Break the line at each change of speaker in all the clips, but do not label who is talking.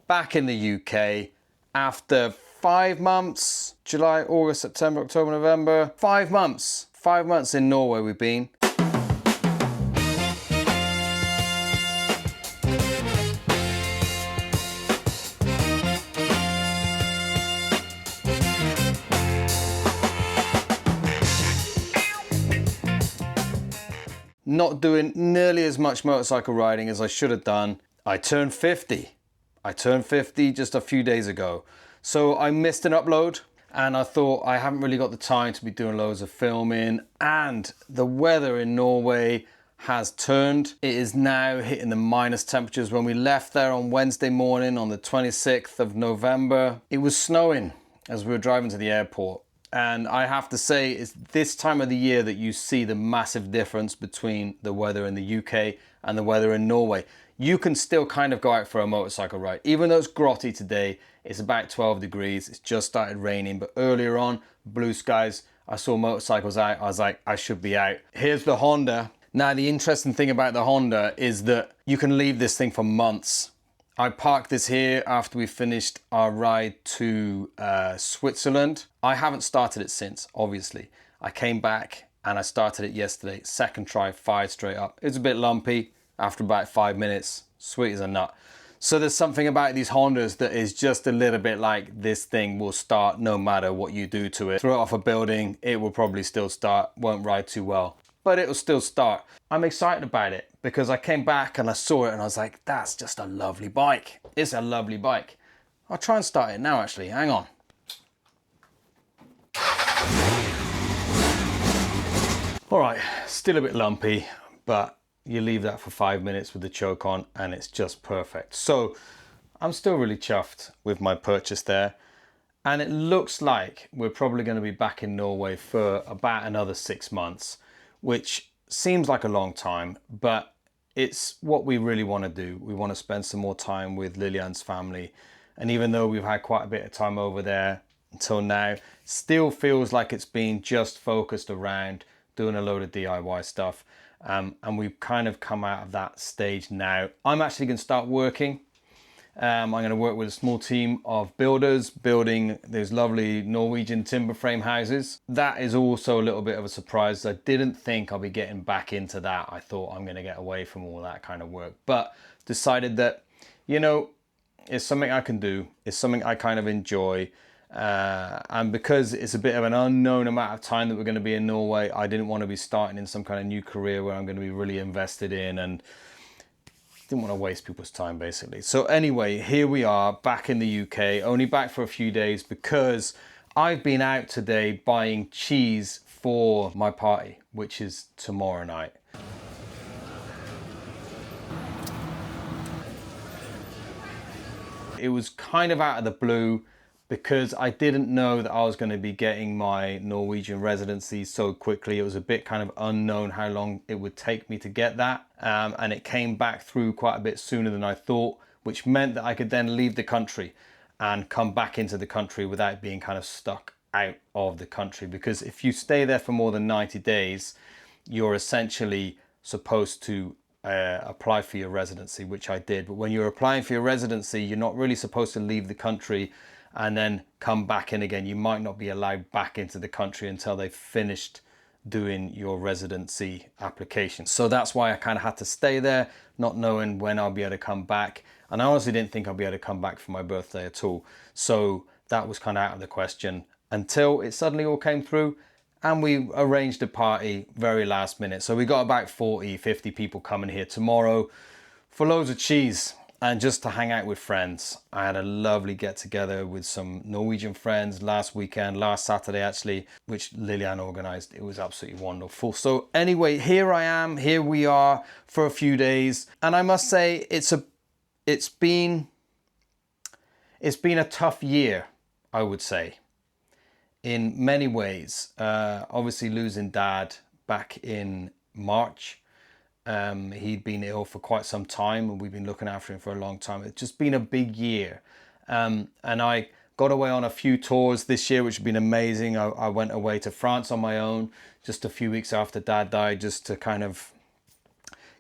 back in the UK after 5 months, July, August, September, October, November, 5 months. 5 months in Norway we've been. Not doing nearly as much motorcycle riding as I should have done. I turned 50. I turned 50 just a few days ago. So I missed an upload and I thought I haven't really got the time to be doing loads of filming, and the weather in Norway has turned. It is now hitting the minus temperatures. When we left there on Wednesday morning on the 26th of November, it was snowing as we were driving to the airport. And I have to say, it's this time of the year that you see the massive difference between the weather in the UK and the weather in Norway. You can still kind of go out for a motorcycle ride. Even though it's grotty today, it's about 12 degrees. It's just started raining, but earlier on, blue skies, I saw motorcycles out. I was like, I should be out. Here's the Honda. Now, the interesting thing about the Honda is that you can leave this thing for months. I parked this here after we finished our ride to Switzerland. I haven't started it since, obviously. I came back and I started it yesterday. Second try, fired straight up. It's a bit lumpy after about 5 minutes. Sweet as a nut. So there's something about these Hondas that is just a little bit like, this thing will start no matter what you do to it. Throw it off a building, it will probably still start. Won't ride too well, but it'll still start. I'm excited about it because I came back and I saw it and I was like, that's just a lovely bike. It's a lovely bike. I'll try and start it now actually, hang on. All right, still a bit lumpy, but you leave that for 5 minutes with the choke on and it's just perfect. So I'm still really chuffed with my purchase there. And it looks like we're probably going to be back in Norway for about another 6 months, which seems like a long time, but it's what we really want to do. We want to spend some more time with Lillian's family. And even though we've had quite a bit of time over there until now, still feels like it's been just focused around doing a load of DIY stuff. And we've kind of come out of that stage now. I'm actually going to start working. I'm going to work with a small team of builders building these lovely Norwegian timber frame houses. That is also a little bit of a surprise. I didn't think I'll be getting back into that. I thought I'm going to get away from all that kind of work, but decided that, you know, it's something I can do. It's something I kind of enjoy. And because it's a bit of an unknown amount of time that we're going to be in Norway, I didn't want to be starting in some kind of new career where I'm going to be really invested in, and didn't want to waste people's time basically. So anyway, here we are back in the UK, only back for a few days because I've been out today buying cheese for my party, which is tomorrow night. It was kind of out of the blue because I didn't know that I was going to be getting my Norwegian residency so quickly. It was a bit kind of unknown how long it would take me to get that. And it came back through quite a bit sooner than I thought, which meant that I could then leave the country and come back into the country without being kind of stuck out of the country. Because if you stay there for more than 90 days, you're essentially supposed to apply for your residency, which I did. But when you're applying for your residency, you're not really supposed to leave the country and then come back in again. You might not be allowed back into the country until they've finished doing your residency application. So that's why I kind of had to stay there, not knowing when I'll be able to come back. And I honestly didn't think I'll be able to come back for my birthday at all. So that was kind of out of the question until it suddenly all came through. And we arranged a party very last minute. So we got about 40, 50 people coming here tomorrow for loads of cheese and just to hang out with friends. I had a lovely get together with some Norwegian friends last weekend, last Saturday actually, which Lillian organized. It was absolutely wonderful. So anyway, here I am, here we are for a few days. And I must say it's been a tough year, I would say, in many ways. Obviously losing Dad back in March. He'd been ill for quite some time and we've been looking after him for a long time. It's just been a big year. And I got away on a few tours this year, which have been amazing. I went away to France on my own just a few weeks after Dad died, just to kind of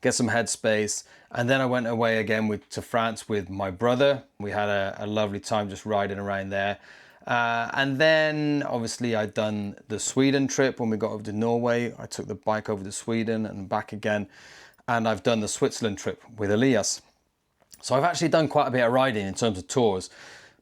get some headspace. And then I went away again to France with my brother. We had a lovely time just riding around there. And then obviously I'd done the Sweden trip when we got over to Norway. I took the bike over to Sweden and back again. And I've done the Switzerland trip with Elias. So I've actually done quite a bit of riding in terms of tours,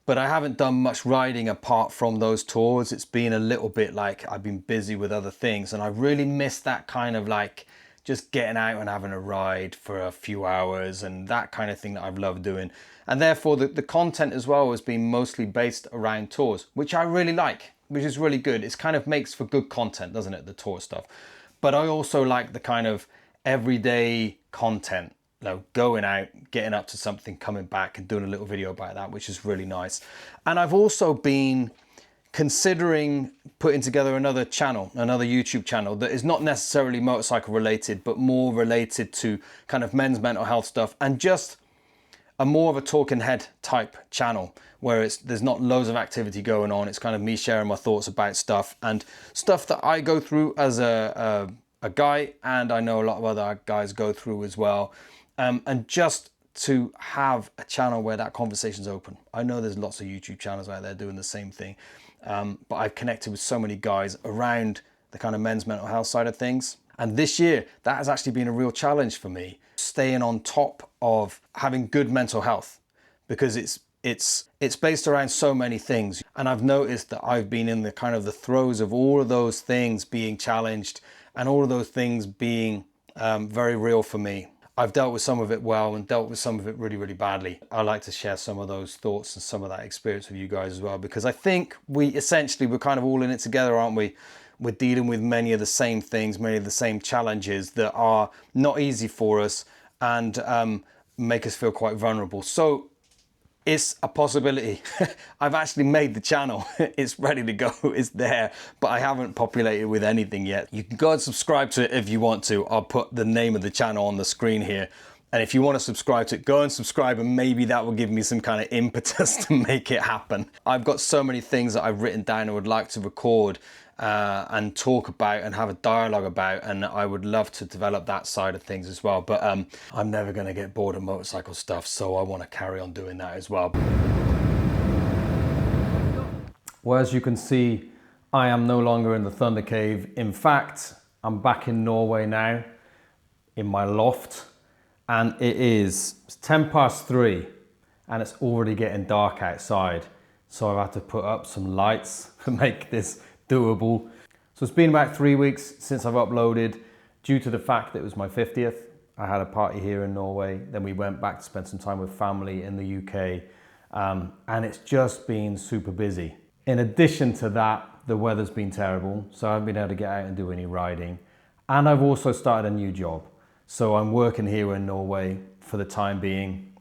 but I haven't done much riding apart from those tours. It's been a little bit like I've been busy with other things, and I really missed that kind of like just getting out and having a ride for a few hours and that kind of thing that I've loved doing. And therefore the content as well has been mostly based around tours, which I really like, which is really good. It kind of makes for good content, doesn't it, the tour stuff? But I also like the kind of everyday content, you know, going out, getting up to something, coming back and doing a little video about that, which is really nice. And I've also been considering putting together another channel, another YouTube channel that is not necessarily motorcycle related, but more related to kind of men's mental health stuff, and just a more of a talking head type channel where there's not loads of activity going on. It's kind of me sharing my thoughts about stuff and stuff that I go through as a guy, and I know a lot of other guys go through as well. And just to have a channel where that conversation's open. I know there's lots of YouTube channels out there doing the same thing, but I've connected with so many guys around the kind of men's mental health side of things. And this year, that has actually been a real challenge for me, staying on top of having good mental health, because it's based around so many things. And I've noticed that I've been in the kind of the throes of all of those things being challenged and all of those things being very real for me. I've dealt with some of it well and dealt with some of it really, really badly. I like to share some of those thoughts and some of that experience with you guys as well, because I think we're kind of all in it together, aren't we? We're dealing with many of the same things, many of the same challenges that are not easy for us and make us feel quite vulnerable. So it's a possibility. I've actually made the channel. It's ready to go. It's there, but I haven't populated with anything yet. You can go and subscribe to it if you want to. I'll put the name of the channel on the screen here. And if you want to subscribe to it, go and subscribe, and maybe that will give me some kind of impetus to make it happen. I've got so many things that I've written down and would like to record and talk about and have a dialogue about, and I would love to develop that side of things as well. But I'm never going to get bored of motorcycle stuff, so I want to carry on doing that as well. Well, as you can see, I am no longer in the Thunder Cave. In fact, I'm back in Norway now, in my loft, and it's 3:10 and it's already getting dark outside. So I've had to put up some lights to make this doable. So it's been about 3 weeks since I've uploaded, due to the fact that it was my 50th. I had a party here in Norway, then we went back to spend some time with family in the UK, and it's just been super busy. In addition to that, the weather's been terrible, so I haven't been able to get out and do any riding. And I've also started a new job. So I'm working here in Norway for the time being,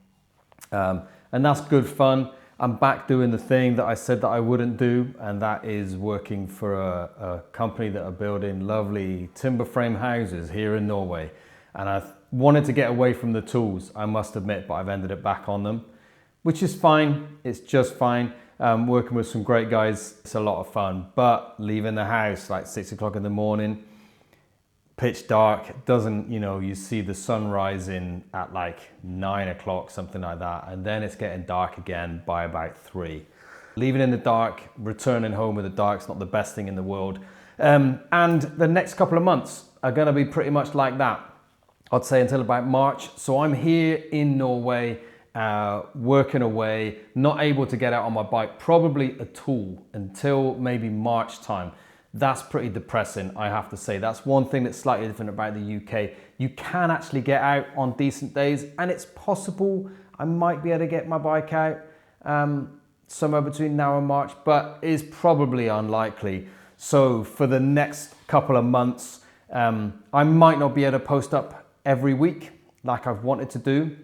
and that's good fun. I'm back doing the thing that I said that I wouldn't do, and that is working for a company that are building lovely timber frame houses here in Norway. And I wanted to get away from the tools, I must admit, but I've ended up back on them, which is fine. It's just fine. Working with some great guys, it's a lot of fun, but leaving the house like 6 o'clock in the morning, pitch dark, doesn't, you know, you see the sun rising at like 9 o'clock, something like that, and then it's getting dark again by about 3. Leaving in the dark, returning home in the dark is not the best thing in the world. And the next couple of months are going to be pretty much like that, I'd say, until about March. So I'm here in Norway, working away, not able to get out on my bike probably at all until maybe March time. That's pretty depressing, I have to say. That's one thing that's slightly different about the UK. You can actually get out on decent days, and it's possible I might be able to get my bike out somewhere between now and March, but it's probably unlikely. So for the next couple of months, I might not be able to post up every week like I've wanted to do.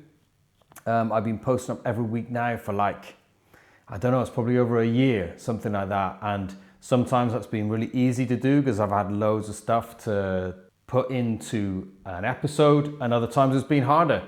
I've been posting up every week now for like, I don't know, it's probably over a year, something like that. And sometimes that's been really easy to do because I've had loads of stuff to put into an episode, and other times it's been harder.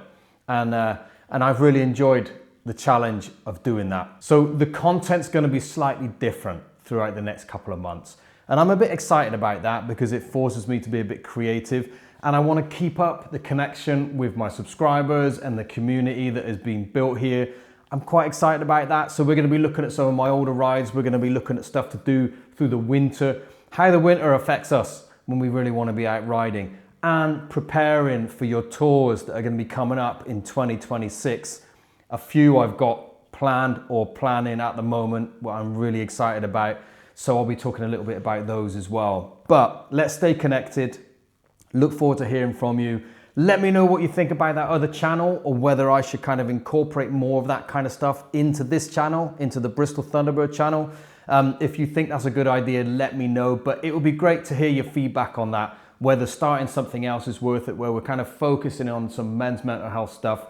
And I've really enjoyed the challenge of doing that. So the content's going to be slightly different throughout the next couple of months. And I'm a bit excited about that because it forces me to be a bit creative. and I want to keep up the connection with my subscribers and the community that has been built here. I'm quite excited about that. So we're going to be looking at some of my older rides. We're going to be looking at stuff to do through the winter, how the winter affects us when we really want to be out riding, and preparing for your tours that are going to be coming up in 2026. A few I've got planned or planning at the moment, what I'm really excited about. So I'll be talking a little bit about those as well. But let's stay connected. Look forward to hearing from you. Let me know what you think about that other channel, or whether I should kind of incorporate more of that kind of stuff into this channel, into the Bristol Thunderbird channel. If you think that's a good idea, let me know. But it would be great to hear your feedback on that, whether starting something else is worth it, where we're kind of focusing on some men's mental health stuff,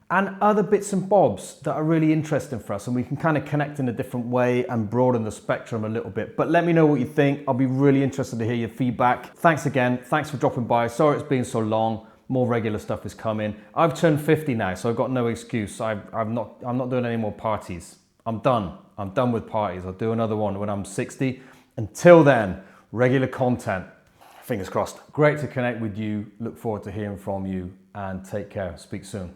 and other bits and bobs that are really interesting for us, and we can kind of connect in a different way and broaden the spectrum a little bit. But let me know what you think. I'll be really interested to hear your feedback. Thanks again. Thanks for dropping by. Sorry it's been so long. More regular stuff is coming. I've turned 50 now, so I've got no excuse. I'm not doing any more parties. I'm done. I'm done with parties. I'll do another one when I'm 60. Until then, regular content. Fingers crossed. Great to connect with you. Look forward to hearing from you, and take care. Speak soon.